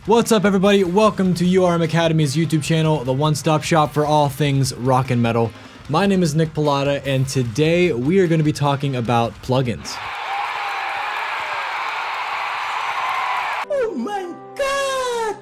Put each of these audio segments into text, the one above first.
What's up, everybody? Welcome to URM Academy's YouTube channel, the one-stop shop for all things rock and metal. My name is Nick Pilotta, and today we are going to be talking about plugins. Oh my god!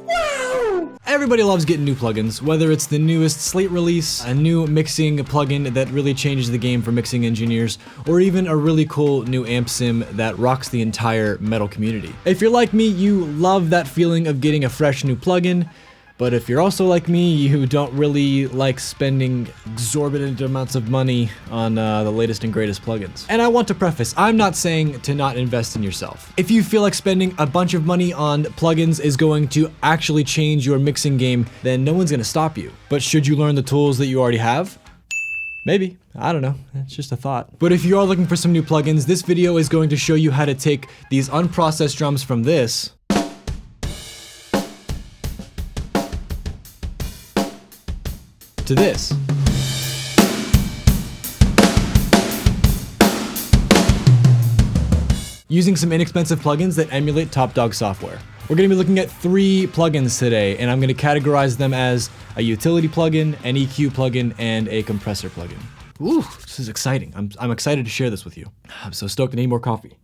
Wow! Everybody loves getting new plugins, whether it's the newest Slate release, a new mixing plugin that really changes the game for mixing engineers, or even a really cool new amp sim that rocks the entire metal community. If you're like me, you love that feeling of getting a fresh new plugin, but if you're also like me, you don't really like spending exorbitant amounts of money on the latest and greatest plugins. And I want to preface, I'm not saying to not invest in yourself. If you feel like spending a bunch of money on plugins is going to actually change your mixing game, then no one's gonna stop you. But should you learn the tools that you already have? Maybe. I don't know. It's just a thought. But if you are looking for some new plugins, this video is going to show you how to take these unprocessed drums from this to this. Using some inexpensive plugins that emulate Top Dog software. We're going to be looking at 3 plugins today, and I'm going to categorize them as a utility plugin, an EQ plugin, and a compressor plugin. Ooh, this is exciting. I'm excited to share this with you. I'm so stoked. I need more coffee.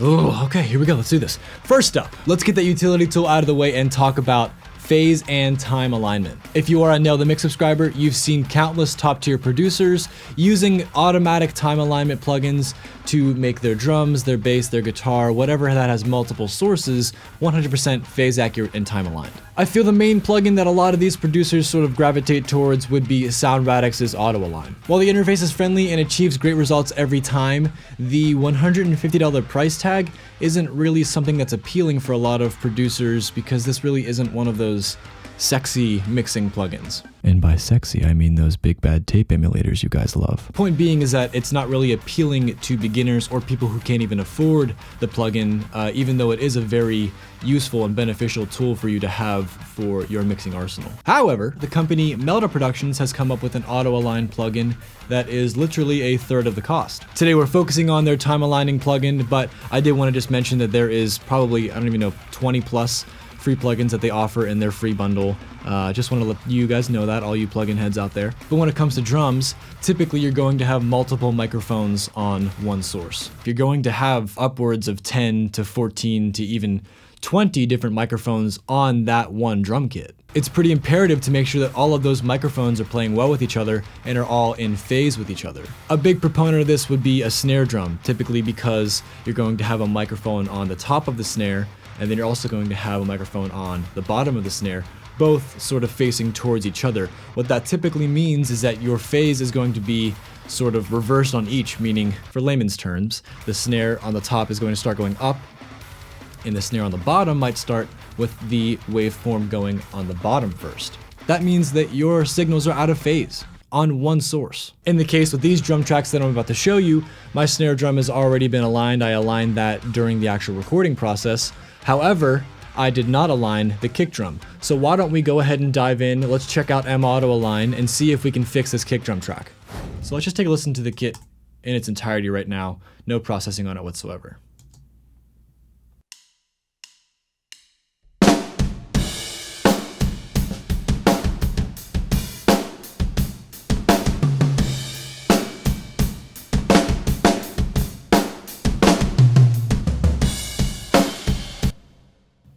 Ooh, okay, here we go. Let's do this. First up, let's get that utility tool out of the way and talk about phase and time alignment. If you are a Nail the Mix subscriber, you've seen countless top tier producers using automatic time alignment plugins to make their drums, their bass, their guitar, whatever that has multiple sources, 100% phase accurate and time aligned. I feel the main plugin that a lot of these producers sort of gravitate towards would be Sound Radix's Auto Align. While the interface is friendly and achieves great results every time, the $150 price tag isn't really something that's appealing for a lot of producers because this really isn't one of those sexy mixing plugins. And by sexy, I mean those big bad tape emulators you guys love. Point being is that it's not really appealing to beginners or people who can't even afford the plugin, even though it is a very useful and beneficial tool for you to have for your mixing arsenal. However, the company Melda Productions has come up with an auto align plugin that is literally a third of the cost. Today we're focusing on their time aligning plugin, but I did want to just mention that there is probably, I don't even know, 20 plus free plugins that they offer in their free bundle. Just want to let you guys know that, all you plugin heads out there. But when it comes to drums, typically you're going to have multiple microphones on one source. You're going to have upwards of 10 to 14 to even 20 different microphones on that one drum kit. It's pretty imperative to make sure that all of those microphones are playing well with each other and are all in phase with each other. A big proponent of this would be a snare drum, typically because you're going to have a microphone on the top of the snare, and then you're also going to have a microphone on the bottom of the snare, both sort of facing towards each other. What that typically means is that your phase is going to be sort of reversed on each, meaning, for layman's terms, the snare on the top is going to start going up, and the snare on the bottom might start with the waveform going on the bottom first. That means that your signals are out of phase on one source. In the case with these drum tracks that I'm about to show you, my snare drum has already been aligned. I aligned that during the actual recording process. However, I did not align the kick drum. So why don't we go ahead and dive in, let's check out M Auto Align and see if we can fix this kick drum track. So let's just take a listen to the kit in its entirety right now, no processing on it whatsoever.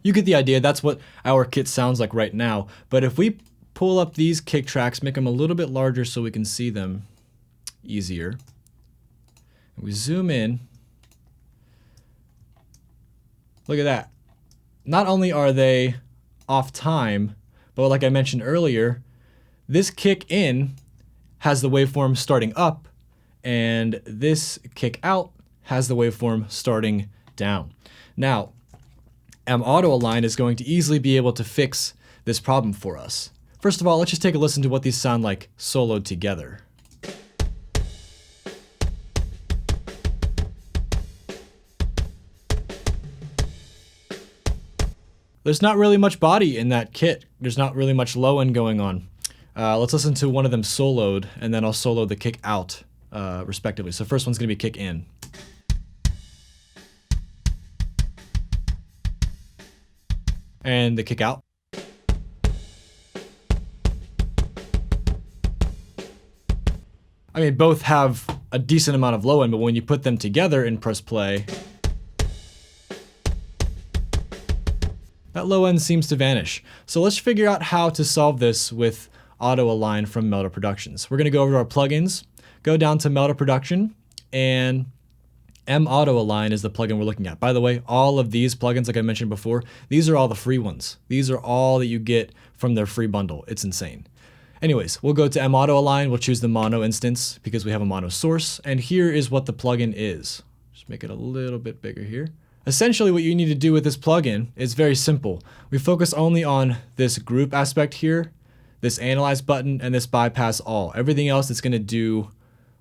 You get the idea, that's what our kit sounds like right now. But if we pull up these kick tracks, make them a little bit larger so we can see them easier, and we zoom in, look at that. Not only are they off time, but like I mentioned earlier, this kick in has the waveform starting up, and this kick out has the waveform starting down. Now, M Auto Align is going to easily be able to fix this problem for us. First of all, let's just take a listen to what these sound like soloed together. There's not really much body in that kit. There's not really much low end going on. Let's listen to one of them soloed, and then I'll solo the kick out respectively. So first one's gonna be kick in. and the kick out. I mean, both have a decent amount of low end, but when you put them together and press play, that low end seems to vanish. So let's figure out how to solve this with Auto Align from Melta Productions. We're gonna go over to our plugins, go down to Melta Production, and M Auto Align is the plugin we're looking at. By the way, all of these plugins, like I mentioned before, these are all the free ones. These are all that you get from their free bundle. It's insane. Anyways, we'll go to M Auto Align, we'll choose the mono instance because we have a mono source, and here is what the plugin is. Just make it a little bit bigger here. Essentially what you need to do with this plugin is very simple. We focus only on this group aspect here, this analyze button, and this bypass all. Everything else it's gonna do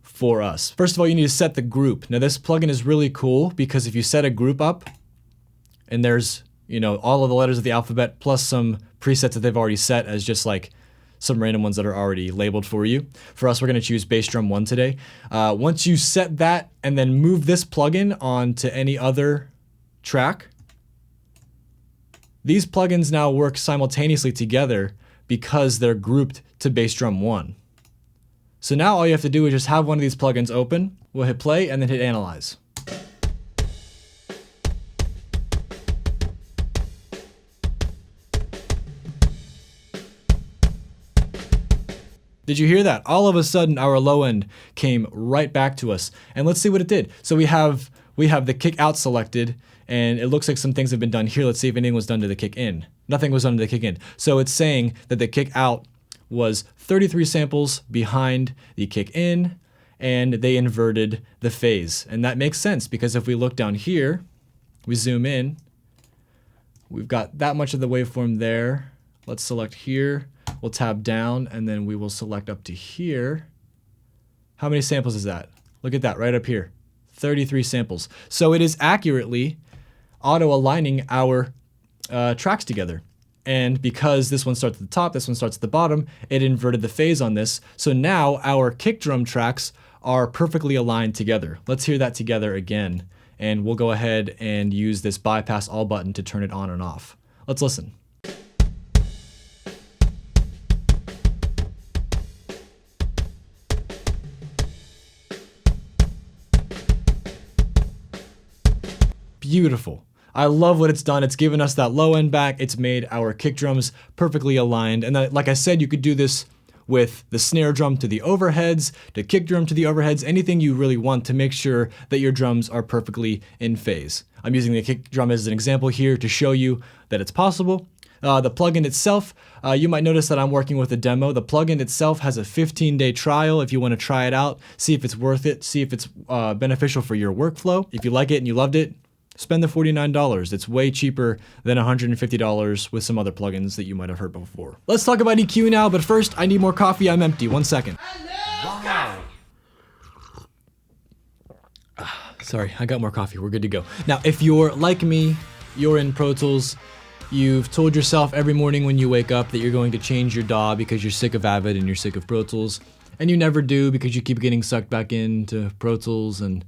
for us. First of all, you need to set the group. Now this plugin is really cool because if you set a group up and there's, you know, all of the letters of the alphabet plus some presets that they've already set as just like some random ones that are already labeled for you. For us, we're gonna choose bass drum 1 today. Once you set that and then move this plugin onto any other track, these plugins now work simultaneously together because they're grouped to bass drum 1. So now all you have to do is just have one of these plugins open, we'll hit play and then hit analyze. Did you hear that? All of a sudden our low end came right back to us. And let's see what it did. So we have the kick out selected and it looks like some things have been done here. Let's see if anything was done to the kick in. Nothing was done to the kick in. So it's saying that the kick out was 33 samples behind the kick in and they inverted the phase. And that makes sense because if we look down here, we zoom in, we've got that much of the waveform there. Let's select here. We'll tab down and then we will select up to here. How many samples is that? Look at that right up here, 33 samples. So it is accurately auto aligning our tracks together. And because this one starts at the top, this one starts at the bottom, it inverted the phase on this. So now our kick drum tracks are perfectly aligned together. Let's hear that together again. And we'll go ahead and use this bypass all button to turn it on and off. Let's listen. Beautiful. I love what it's done. It's given us that low end back. It's made our kick drums perfectly aligned. And like I said, you could do this with the snare drum to the overheads, the kick drum to the overheads, anything you really want to make sure that your drums are perfectly in phase. I'm using the kick drum as an example here to show you that it's possible. The plugin itself, you might notice that I'm working with a demo. The plugin itself has a 15-day trial if you want to try it out, see if it's worth it, see if it's beneficial for your workflow. If you like it and you loved it, spend the $49. It's way cheaper than $150 with some other plugins that you might have heard before. Let's talk about EQ now, but first I need more coffee. I'm empty. 1 second. Wow. Sorry, I got more coffee. We're good to go. Now, if you're like me, you're in Pro Tools, you've told yourself every morning when you wake up that you're going to change your DAW because you're sick of Avid and you're sick of Pro Tools, and you never do because you keep getting sucked back into Pro Tools, and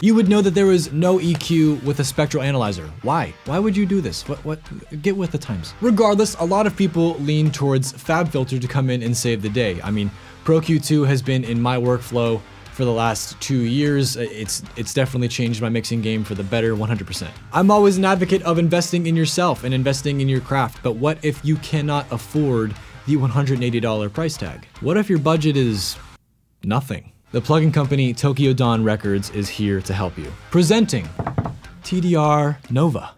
you would know that there is no EQ with a spectral analyzer. Why? Why would you do this? What? Get with the times. Regardless, a lot of people lean towards FabFilter to come in and save the day. I mean, Pro Q2 has been in my workflow for the last 2 years. It's definitely changed my mixing game for the better 100%. I'm always an advocate of investing in yourself and investing in your craft, but what if you cannot afford the $180 price tag? What if your budget is nothing? The plugin company Tokyo Dawn Records is here to help you. Presenting TDR Nova.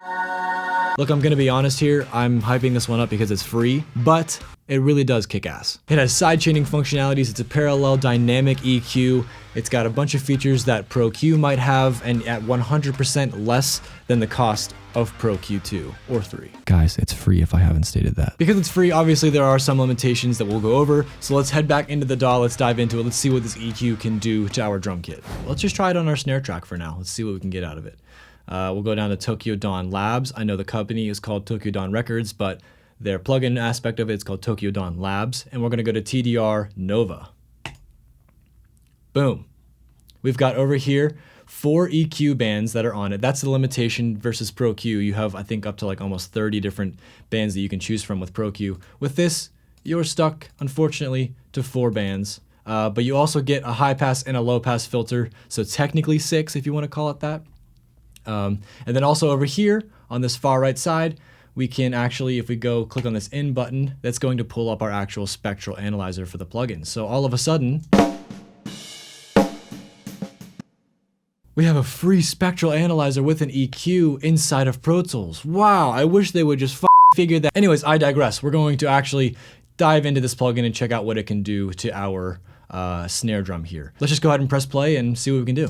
Look, I'm gonna be honest here, I'm hyping this one up because it's free, but it really does kick ass. It has sidechaining functionalities, it's a parallel dynamic EQ, it's got a bunch of features that Pro Q might have, and at 100% less than the cost of Pro Q2 or 3. Guys, it's free if I haven't stated that. Because it's free, obviously there are some limitations that we'll go over, so let's head back into the DAW, let's dive into it, let's see what this EQ can do to our drum kit. Let's just try it on our snare track for now, let's see what we can get out of it. We'll go down to Tokyo Dawn Labs. I know the company is called Tokyo Dawn Records, but their plugin aspect of it is called Tokyo Dawn Labs, and we're gonna go to TDR Nova. Boom. We've got over here 4 EQ bands that are on it. That's the limitation versus Pro Q. You have, I think, up to like almost 30 different bands that you can choose from with Pro Q. With this, you're stuck, unfortunately, to 4 bands. But you also get a high pass and a low pass filter, so technically 6 if you want to call it that. And then also over here on this far right side, we can actually, if we go click on this in button, that's going to pull up our actual spectral analyzer for the plugin. So all of a sudden, we have a free spectral analyzer with an EQ inside of Pro Tools. Wow, I wish they would just figure that. Anyways, I digress. We're going to actually dive into this plugin and check out what it can do to our snare drum here. Let's just go ahead and press play and see what we can do.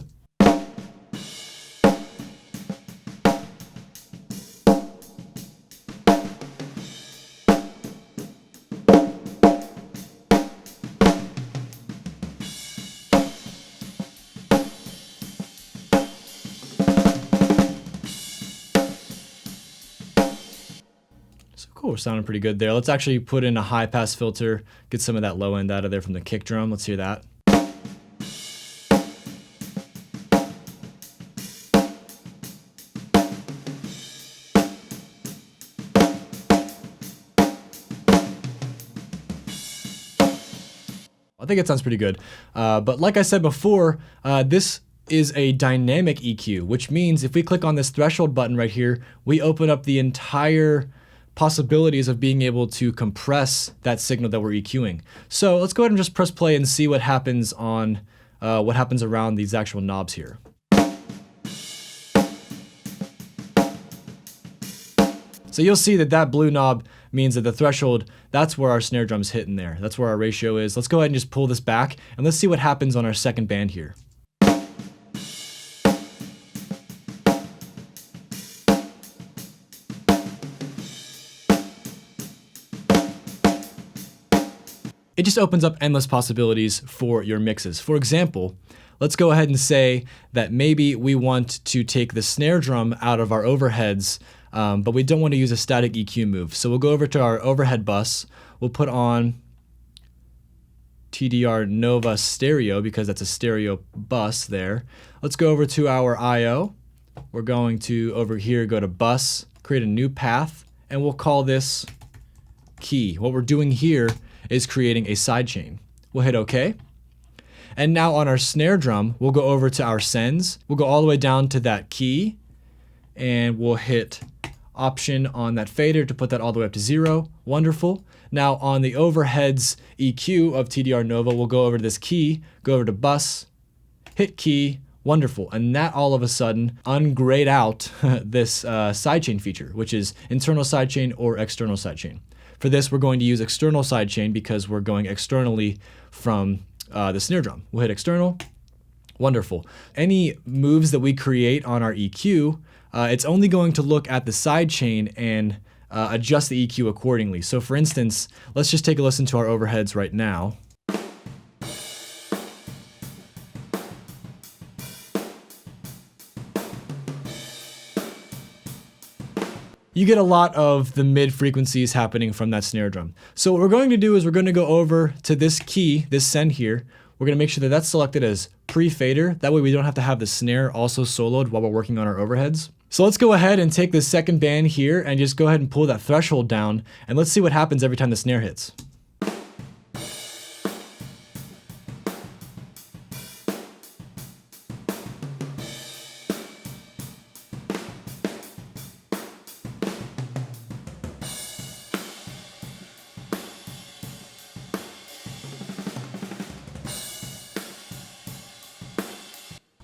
Cool, we're sounding pretty good there. Let's actually put in a high pass filter, get some of that low end out of there from the kick drum. Let's hear that. I think it sounds pretty good. But like I said before, this is a dynamic EQ, which means if we click on this threshold button right here, we open up the entire possibilities of being able to compress that signal that we're EQing. So let's go ahead and just press play and see what happens on what happens around these actual knobs here. So you'll see that that blue knob means that the threshold, that's where our snare drum's hitting there. That's where our ratio is. Let's go ahead and just pull this back and let's see what happens on our second band here. It just opens up endless possibilities for your mixes. For example, let's go ahead and say that maybe we want to take the snare drum out of our overheads, but we don't want to use a static EQ move. So we'll go over to our overhead bus. We'll put on TDR Nova stereo because that's a stereo bus there. Let's go over to our I/O. We're going to, over here, go to bus, create a new path, and we'll call this key. What we're doing here is creating a sidechain. We'll hit OK. And now on our snare drum, we'll go over to our sends. We'll go all the way down to that key, and we'll hit Option on that fader to put that all the way up to 0. Wonderful. Now on the overheads EQ of TDR Nova, we'll go over to this key, go over to bus, hit key. Wonderful. And that all of a sudden ungrayed out this sidechain feature, which is internal sidechain or external sidechain. For this, we're going to use external sidechain because we're going externally from the snare drum. We'll hit external. Wonderful. Any moves that we create on our EQ, it's only going to look at the sidechain and adjust the EQ accordingly. So for instance, let's just take a listen to our overheads right now. You get a lot of the mid frequencies happening from that snare drum. So what we're going to do is we're going to go over to this key, this send here. We're going to make sure that that's selected as pre-fader. That way we don't have to have the snare also soloed while we're working on our overheads. So let's go ahead and take this second band here and just go ahead and pull that threshold down, and let's see what happens every time the snare hits.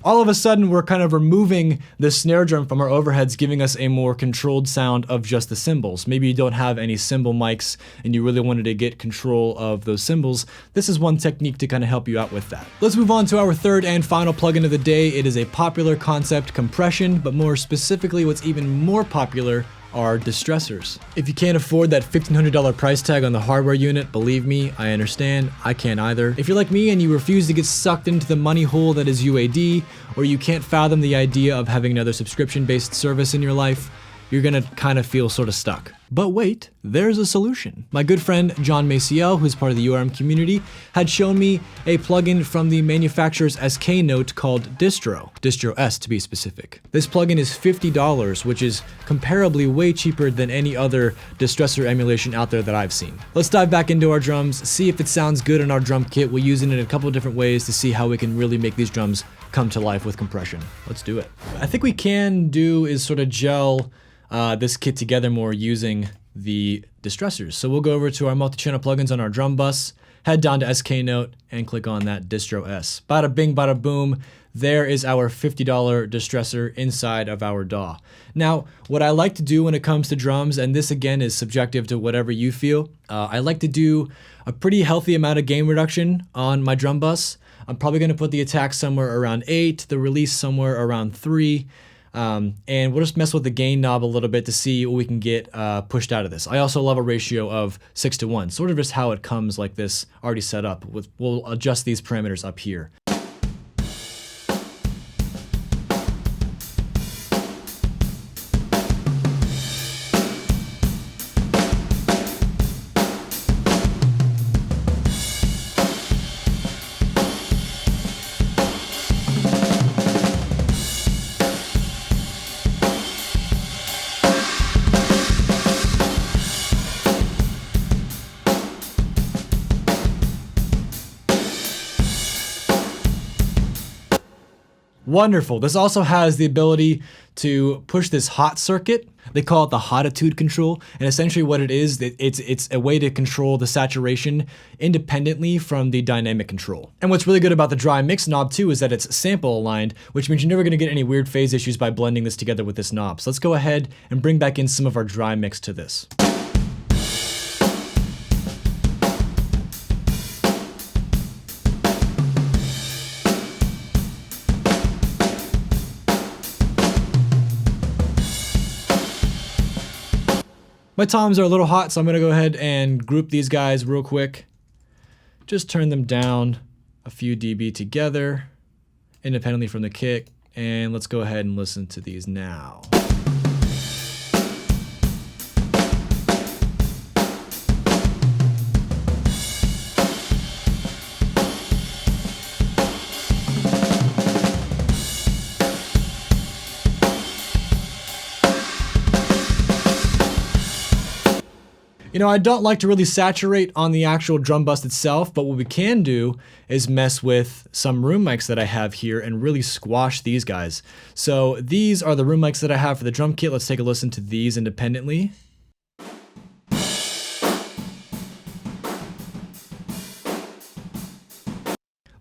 All of a sudden, we're kind of removing the snare drum from our overheads, giving us a more controlled sound of just the cymbals. Maybe you don't have any cymbal mics and you really wanted to get control of those cymbals. This is one technique to kind of help you out with that. Let's move on to our third and final plugin of the day. It is a popular concept, compression, but more specifically, what's even more popular are distressors. If you can't afford that $1,500 price tag on the hardware unit, believe me, I understand, I can't either. If you're like me and you refuse to get sucked into the money hole that is UAD, or you can't fathom the idea of having another subscription-based service in your life, you're gonna kind of feel sort of stuck. But wait, there's a solution. My good friend John Maciel, who's part of the URM community, had shown me a plugin from the manufacturer's SK note called Distro S to be specific. This plugin is $50, which is comparably way cheaper than any other distressor emulation out there that I've seen. Let's dive back into our drums, see if it sounds good in our drum kit. We'll use it in a couple of different ways to see how we can really make these drums come to life with compression. Let's do it. I think we can do is sort of gel this kit together more using the distressors. So we'll go over to our multi-channel plugins on our drum bus, head down to SK Note and click on that Distro S. Bada bing, bada boom. There is our $50 distressor inside of our DAW. Now, what I like to do when it comes to drums, and this again is subjective to whatever you feel, I like to do a pretty healthy amount of gain reduction on my drum bus. I'm probably gonna put the attack somewhere around 8, the release somewhere around 3, and we'll just mess with the gain knob a little bit to see what we can get pushed out of this. I also love a ratio of 6:1, sort of just how it comes like this already set up. We'll adjust these parameters up here. Wonderful. This also has the ability to push this hot circuit. They call it the Hata Tube control, and essentially what it is, it's a way to control the saturation independently from the dynamic control. And what's really good about the dry mix knob too is that it's sample aligned, which means you're never going to get any weird phase issues by blending this together with this knob. So let's go ahead and bring back in some of our dry mix to this. My toms are a little hot, so I'm gonna go ahead and group these guys real quick. Just turn them down a few dB together, independently from the kick, and let's go ahead and listen to these now. You know, I don't like to really saturate on the actual drum bus itself, but what we can do is mess with some room mics that I have here and really squash these guys. So these are the room mics that I have for the drum kit. Let's take a listen to these independently.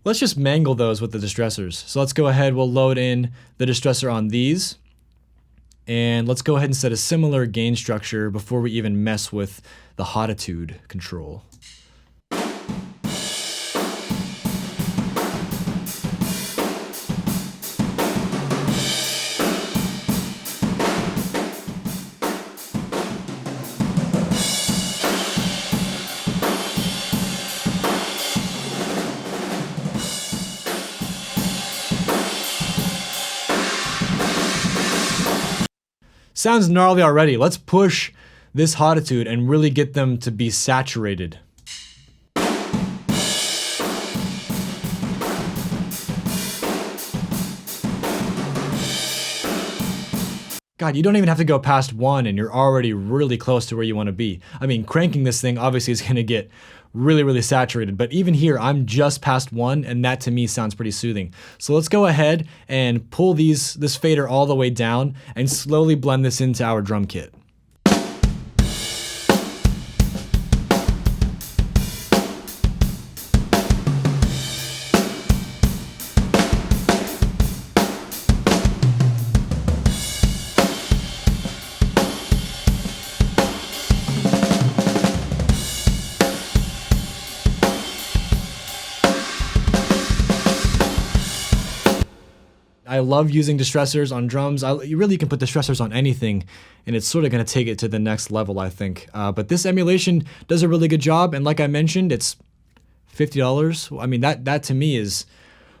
Let's just mangle those with the distressors. So let's go ahead, we'll load in the distressor on these. And let's go ahead and set a similar gain structure before we even mess with the Hata Tube control. Sounds gnarly already. Let's push this Hata Tube and really get them to be saturated. God, you don't even have to go past 1 and you're already really close to where you want to be. I mean, cranking this thing obviously is going to get really, really saturated, but even here, I'm just past 1 and that to me sounds pretty soothing. So let's go ahead and pull this fader all the way down and slowly blend this into our drum kit. I love using distressors on drums. You really can put distressors on anything and it's sort of going to take it to the next level, I think. But this emulation does a really good job, and like I mentioned, it's $50. I mean, that to me is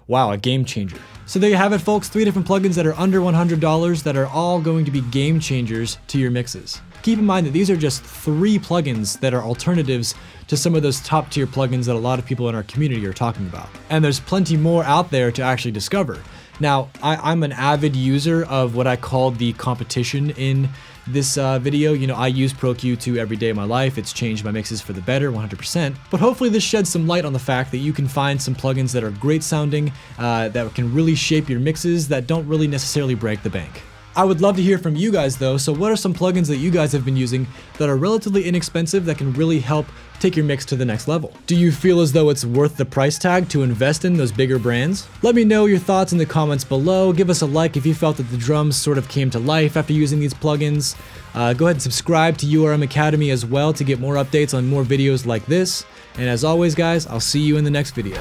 wow, a game changer. So there you have it, folks, 3 different plugins that are under $100 that are all going to be game changers to your mixes. Keep in mind that these are just 3 plugins that are alternatives to some of those top tier plugins that a lot of people in our community are talking about. And there's plenty more out there to actually discover. Now, I'm an avid user of what I call the competition in this video. You know, I use Pro Q2 every day of my life. It's changed my mixes for the better, 100%. But hopefully this sheds some light on the fact that you can find some plugins that are great sounding, that can really shape your mixes, that don't really necessarily break the bank. I would love to hear from you guys though, so what are some plugins that you guys have been using that are relatively inexpensive that can really help take your mix to the next level? Do you feel as though it's worth the price tag to invest in those bigger brands? Let me know your thoughts in the comments below. Give us a like if you felt that the drums sort of came to life after using these plugins. Go ahead and subscribe to URM Academy as well to get more updates on more videos like this. And as always guys, I'll see you in the next video.